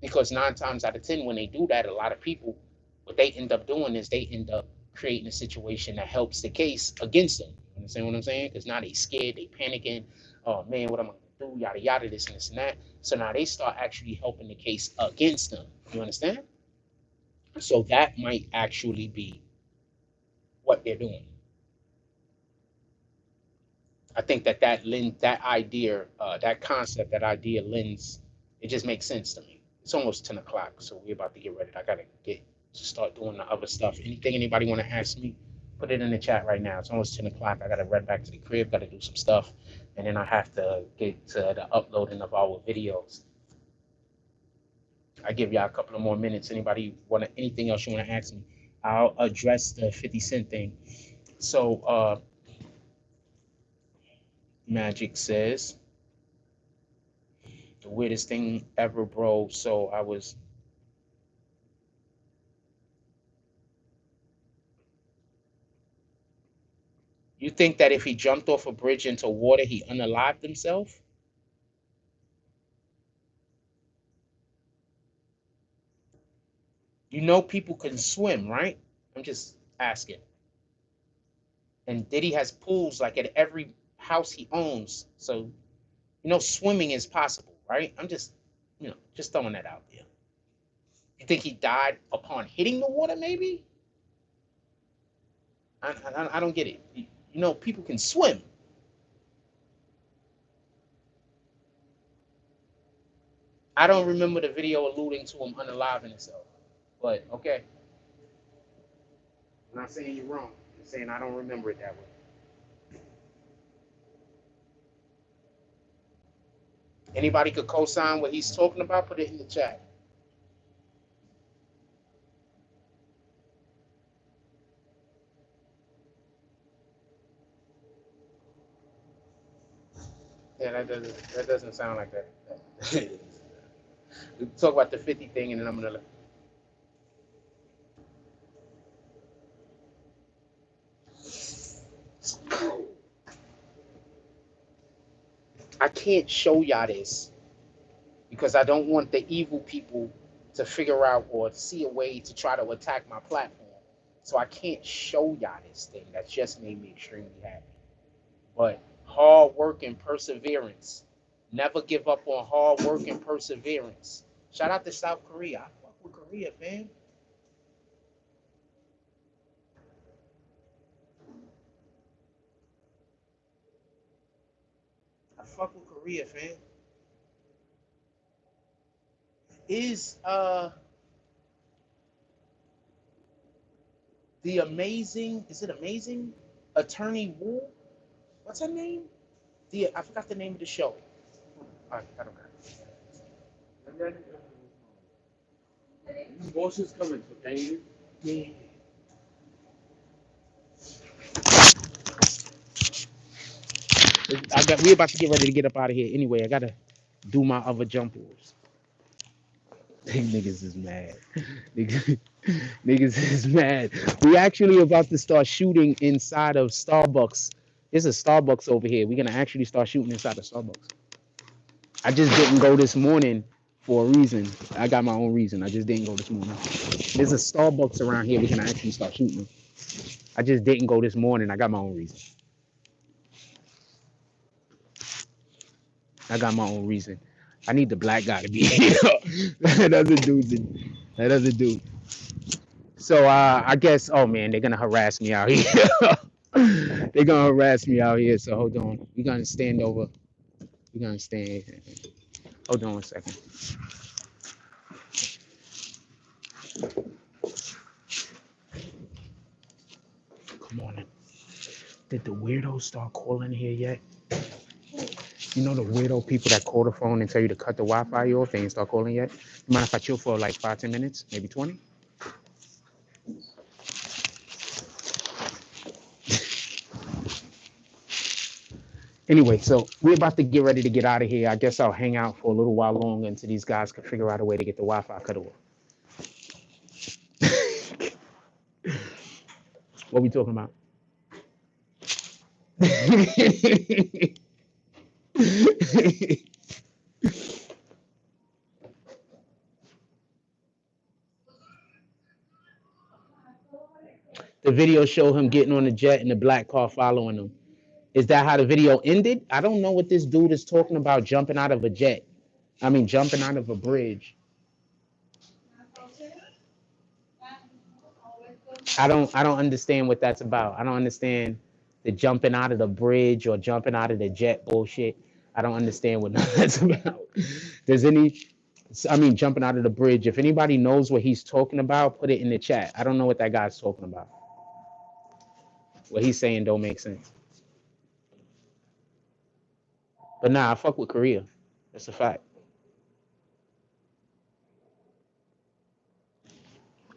Because 9 times out of 10, when they do that, a lot of people, what they end up doing is they end up creating a situation that helps the case against them. You understand what I'm saying? Because now they scared, they panicking. Oh man, what am I gonna do? Yada yada, this and this and that. So now they start actually helping the case against them. You understand? So that might actually be what they're doing. I think that idea, that concept, that idea lends, it just makes sense to me. It's almost 10 o'clock, so we're about to get ready. I gotta start doing the other stuff. Anything anybody want to ask me, put it in the chat right now. It's almost 10 o'clock. I gotta run back to the crib, gotta do some stuff, and then I have to get to the uploading of our videos. I give y'all a couple of more minutes. Anybody want anything else you want to ask me? I'll address the 50 Cent thing. So Magic says the weirdest thing ever, bro. So you think that if he jumped off a bridge into water, he unalived himself? You know people can swim, right? I'm just asking. And Diddy has pools like at every house he owns. So, swimming is possible, right? I'm just, just throwing that out there. You think he died upon hitting the water, maybe? I don't get it. People can swim. I don't remember the video alluding to him unaliving himself. But, okay. I'm not saying you're wrong. I'm saying I don't remember it that way. Anybody could co-sign what he's talking about, put it in the chat. Yeah, that doesn't sound like that. We talk about the 50 thing, and then I'm gonna. I can't show y'all this because I don't want the evil people to figure out or see a way to try to attack my platform. So I can't show y'all this thing. That just made me extremely happy. But hard work and perseverance. Never give up on hard work and perseverance. Shout out to South Korea. I fuck with Korea, man. I fuck with Korea, fam. Is is it amazing? Attorney Wu? What's her name? I forgot the name of the show. I don't know. Boss is coming, so can you? Yeah. We about to get ready to get up out of here. Anyway, I gotta do my other jump offs. Niggas is mad. Niggas is mad. We actually about to start shooting inside of Starbucks. There's a Starbucks over here. We're gonna actually start shooting inside of Starbucks. I just didn't go this morning for a reason. I got my own reason. I just didn't go this morning. There's a Starbucks around here. We can actually start shooting. I just didn't go this morning. I got my own reason. I got my own reason. I need the black guy to be here. That other dude. So I guess. Oh man, they're gonna harass me out here. They're gonna harass me out here. So hold on. We're gonna stand over. We're gonna stand. Hold on 1 second. Come on in. Did the weirdos start calling here yet? You know the weirdo people that call the phone and tell you to cut the Wi-Fi off, they ain't start calling yet? You mind if I chill for like 5-10 minutes, maybe 20? Anyway, so we're about to get ready to get out of here. I guess I'll hang out for a little while longer until these guys can figure out a way to get the Wi-Fi cut off. What we talking about? The video showed him getting on the jet and the black car following him. Is that how the video ended? I don't know what this dude is talking about jumping out of a jet. I mean, jumping out of a bridge. I don't understand what that's about. I don't understand the jumping out of the bridge or jumping out of the jet bullshit. I don't understand what that's about. Does any I mean jumping out of the bridge. If anybody knows what he's talking about, put it in the chat. I don't know what that guy's talking about. What he's saying don't make sense. But nah, I fuck with Korea. That's a fact.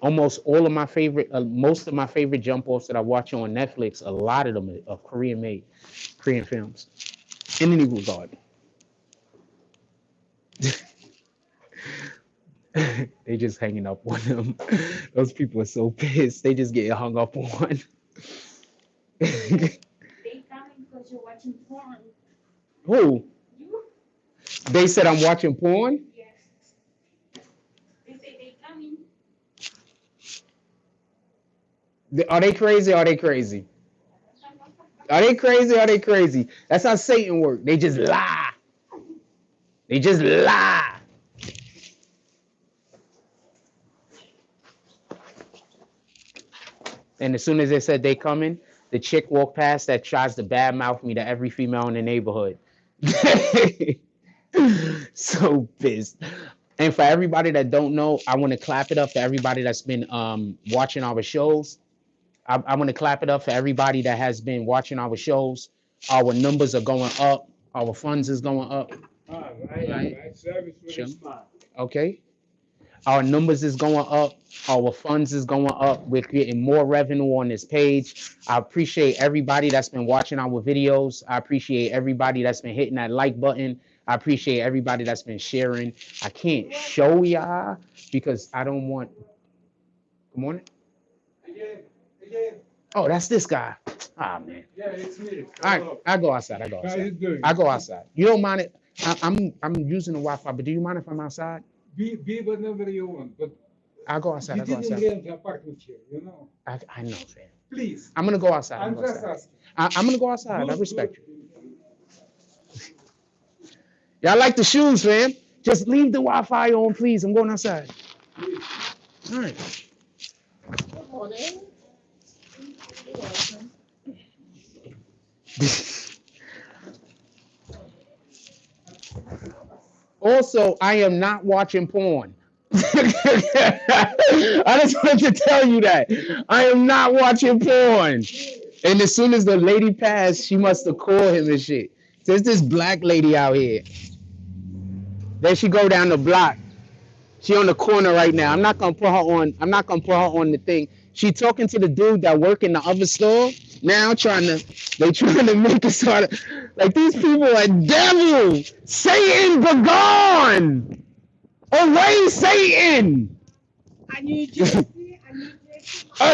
Almost all of my favorite, most of my favorite jump offs that I watch on Netflix, a lot of them are Korean made, Korean films. In any regard, they just hanging up on them. Those people are so pissed. They just get hung up on. They coming because you're watching porn. Who? You? They said I'm watching porn. Yes. They say they coming. Are they crazy? Are they crazy? Are they crazy? Are they crazy? That's how Satan works. They just lie. They just lie. And as soon as they said they coming, the chick walked past that tries to badmouth me to every female in the neighborhood. So pissed. And for everybody that don't know, I want to clap it up for everybody that's been watching our shows. I want to clap it up for everybody that has been watching our shows. Our numbers are going up. Our funds is going up. All right. Service with Sure. a smile. Okay. Our numbers is going up. Our funds is going up. We're getting more revenue on this page. I appreciate everybody that's been watching our videos. I appreciate everybody that's been hitting that like button. I appreciate everybody that's been sharing. I can't show y'all because I don't want. Good morning. Oh, that's this guy. Ah, man. Yeah, it's me. I go outside. I go How you outside. doing? I go outside. You don't mind it? I'm using the Wi-Fi, but do you mind if I'm outside? Be whatever you want, but I go outside. you I go didn't outside. rent an apartment here, you know. I know, fam. Please. I'm gonna go outside. I'm I'm just asking. I'm gonna go outside. I Good, respect good. you. Y'all like the shoes, fam? Just leave the Wi-Fi on, please. I'm going outside. Please. All right. Good morning. You're welcome. Also, I am not watching porn. I just wanted to tell you that. I am not watching porn. And as soon as the lady passed, she must have called him and shit. There's this black lady out here. Then she go down the block. She on the corner right now. I'm not gonna put her on. I'm not gonna put her on the thing. She talking to the dude that work in the other store. Now they trying to make it sort of like these people are devil. Satan begone. Away, Satan. I need Jesse. I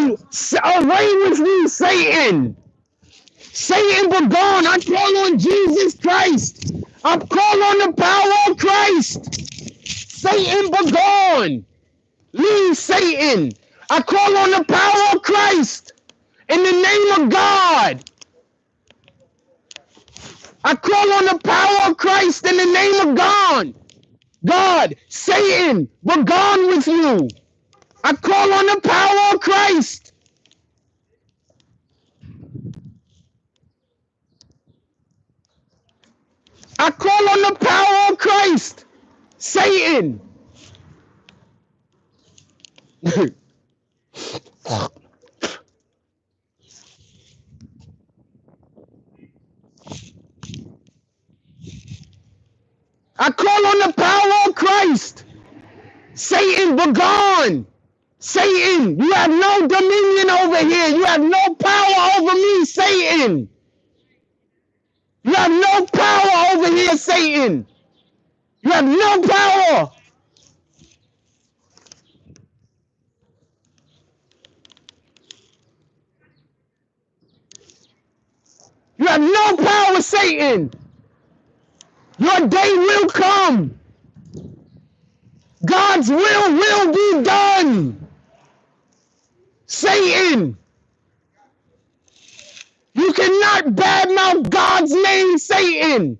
need Jesse. Away with you, Satan. Satan begone. I call on Jesus Christ. I call on the power of Christ. Satan begone. Leave Satan. I call on the power of Christ. In the name of God. I call on the power of Christ in the name of God. God, Satan, begone with you. I call on the power of Christ. I call on the power of Christ. Satan. I call on the power of Christ. Satan, begone. Satan, you have no dominion over here. You have no power over me, Satan. You have no power over here, Satan. You have no power. You have no power, Satan. Your day will come. God's will be done. Satan, you cannot badmouth God's name, Satan.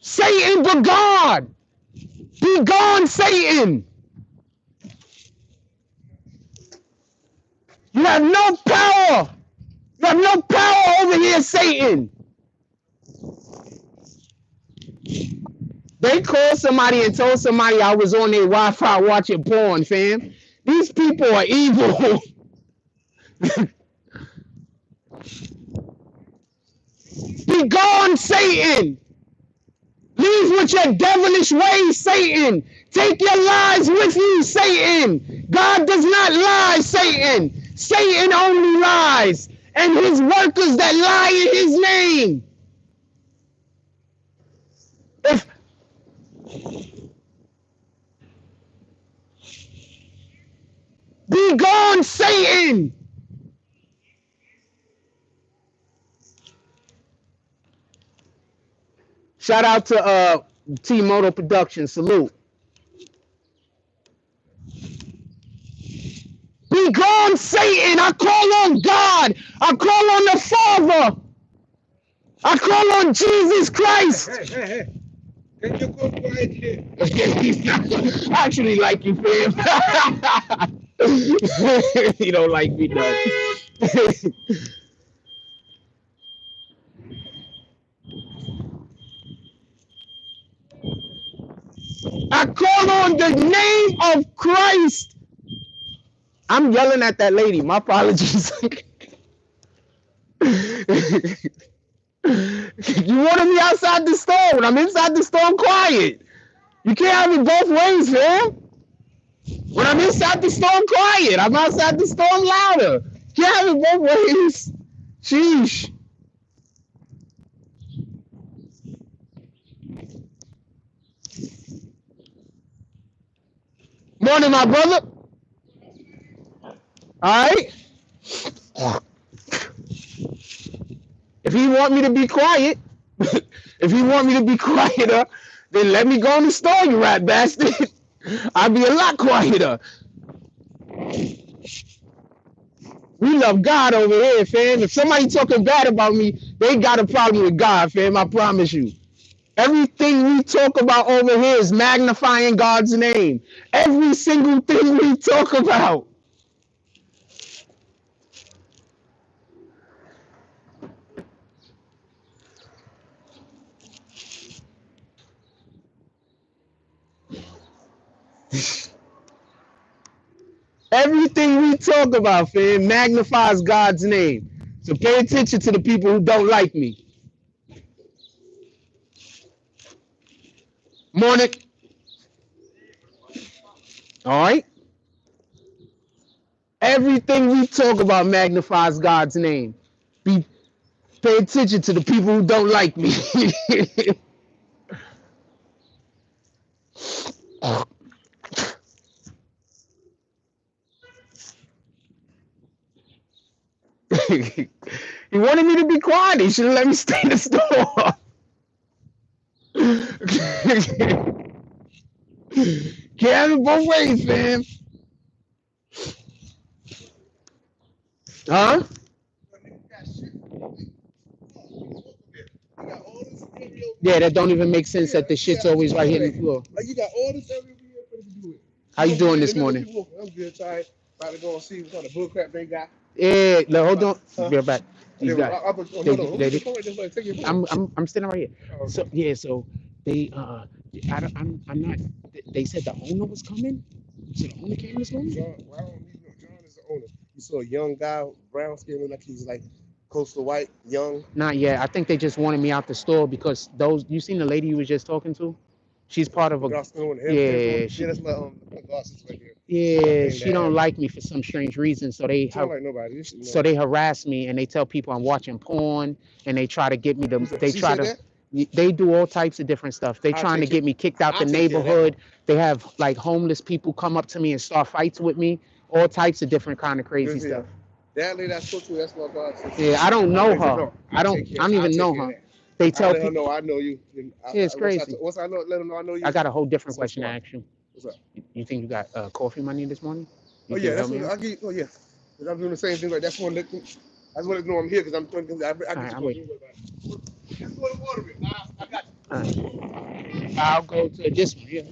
Satan name but God. Be gone, Satan. You have no power. You have no power over here, Satan. They called somebody and told somebody I was on their Wi-Fi watching porn, fam. These people are evil. Be gone, Satan. Leave with your devilish ways, Satan. Take your lies with you, Satan. God does not lie, Satan. Satan only lies, and his workers that lie in his name. If Be gone, Satan. Shout out to T-Moto Productions. Salute. Be gone, Satan. I call on God. I call on the Father. I call on Jesus Christ. Hey. Can you go quiet here? I actually like you, fam. You don't like me, though. I call on the name of Christ. I'm yelling at that lady. My apologies. You wanted me outside the store. When I'm inside the store, I'm quiet. You can't have it both ways, man. When I'm inside the store, I'm quiet. I'm outside the store, I'm louder. You can't have it both ways. Sheesh. Morning, my brother. All right. If he want me to be quiet, if he want me to be quieter, then let me go in the store, you rat bastard. I'll be a lot quieter. We love God over here, fam. If somebody talking bad about me, they got a problem with God, fam. I promise you. Everything we talk about over here is magnifying God's name. Every single thing we talk about. Everything we talk about, fam, magnifies God's name. So pay attention to the people who don't like me. Morning. All right. Everything we talk about magnifies God's name. Pay attention to the people who don't like me. He wanted me to be quiet. He should have let me stay in the store. Can't have it both ways, fam. Huh? Yeah, that don't even make sense that the shit's always right here on the floor. Like you got all this every year for you to do it. How you doing this morning? I'm good, tired. About to go and see what kind of bull crap they got. Yeah, no, hold on. Be right back. These guys. I'm standing right here. Oh, So yeah, so they I'm not. They said the owner was coming. So the owner came this morning. John is the owner. You saw a young guy, brown skin, like he's like coastal white, young. Not yet. I think they just wanted me out the store because those. You seen the lady you was just talking to? She's part of a. That's my glasses right here. Yeah, she don't like me for some strange reason. So they. Don't like nobody. So they harass me and they tell people I'm watching porn and they try to get me to. They try to. That? They do all types of different stuff. They trying to get me kicked out the neighborhood. They have like homeless people come up to me and start fights with me. All types of different kind of crazy stuff. That lady I spoke to, that's my God. Yeah, I don't know her. I don't even know her. They tell people. No, I know you. Yeah, it's crazy. Once I let them know I know you. I got a whole different question to ask you. What's up? You think you got coffee money this morning? Oh yeah, that's what I get. Oh yeah, because I'm doing the same thing. Like that's one. I just want to know I'm here because I'm thinking. I get you. Just go to water it. I got you. I'll go to this one. Yeah.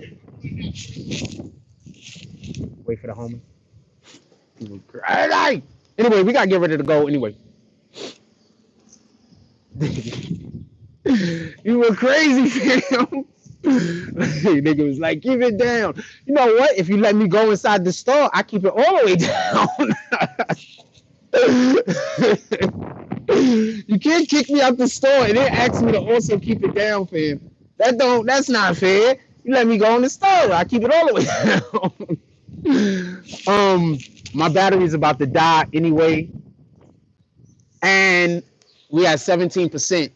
Wait for the homie. Anyway, we gotta get ready to go. Anyway, you were crazy, fam. Nigga was like, keep it down. You know what? If you let me go inside the store, I keep it all the way down. You can't kick me out the store and then ask me to also keep it down, fam. That's not fair. You let me go in the store, I keep it all the way down. My battery's about to die anyway, and we at 17%.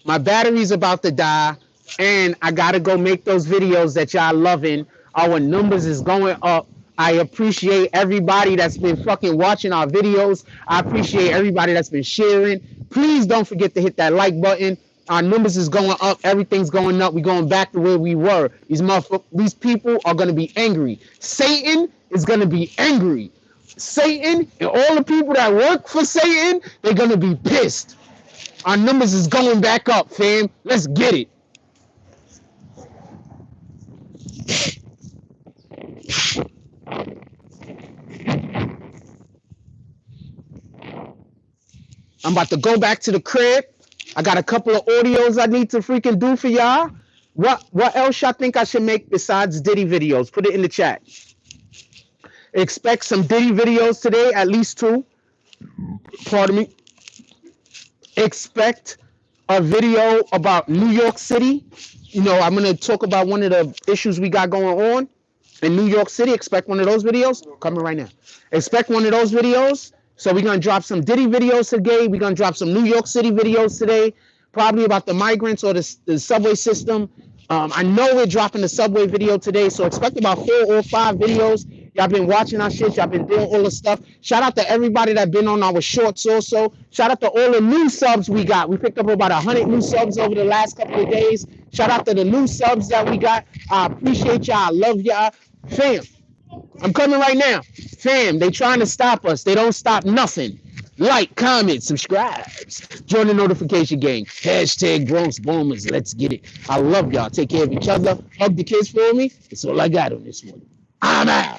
My battery's about to die, and I gotta go make those videos that y'all loving. Our numbers is going up. I appreciate everybody that's been fucking watching our videos. I appreciate everybody that's been sharing. Please don't forget to hit that like button. Our numbers is going up. Everything's going up. We're going back to where we were. These people are gonna be angry. Satan is gonna be angry. Satan and all the people that work for Satan, they're gonna be pissed. Our numbers is going back up, fam. Let's get it. I'm about to go back to the crib. I got a couple of audios I need to freaking do for y'all. What else y'all think I should make besides Diddy videos? Put it in the chat. Expect some Diddy videos today, at least 2. Pardon me. Expect a video about New York City. You know, I'm going to talk about one of the issues we got going on in New York City. Expect one of those videos. Coming right now. Expect one of those videos. So we're going to drop some Diddy videos today. We're going to drop some New York City videos today. Probably about the migrants or the subway system. I know we're dropping the subway video today. So expect about 4 or 5 videos. Y'all been watching our shit. Y'all been doing all the stuff. Shout out to everybody that been on our shorts also. Shout out to all the new subs we got. We picked up about 100 new subs over the last couple of days. Shout out to the new subs that we got. I appreciate y'all. I love y'all. Fam, I'm coming right now. Fam, they trying to stop us. They don't stop nothing. Like, comment, subscribe. Join the notification gang. Hashtag Bronx Bombers. Let's get it. I love y'all. Take care of each other. Hug the kids for me. That's all I got on this one. I'm out.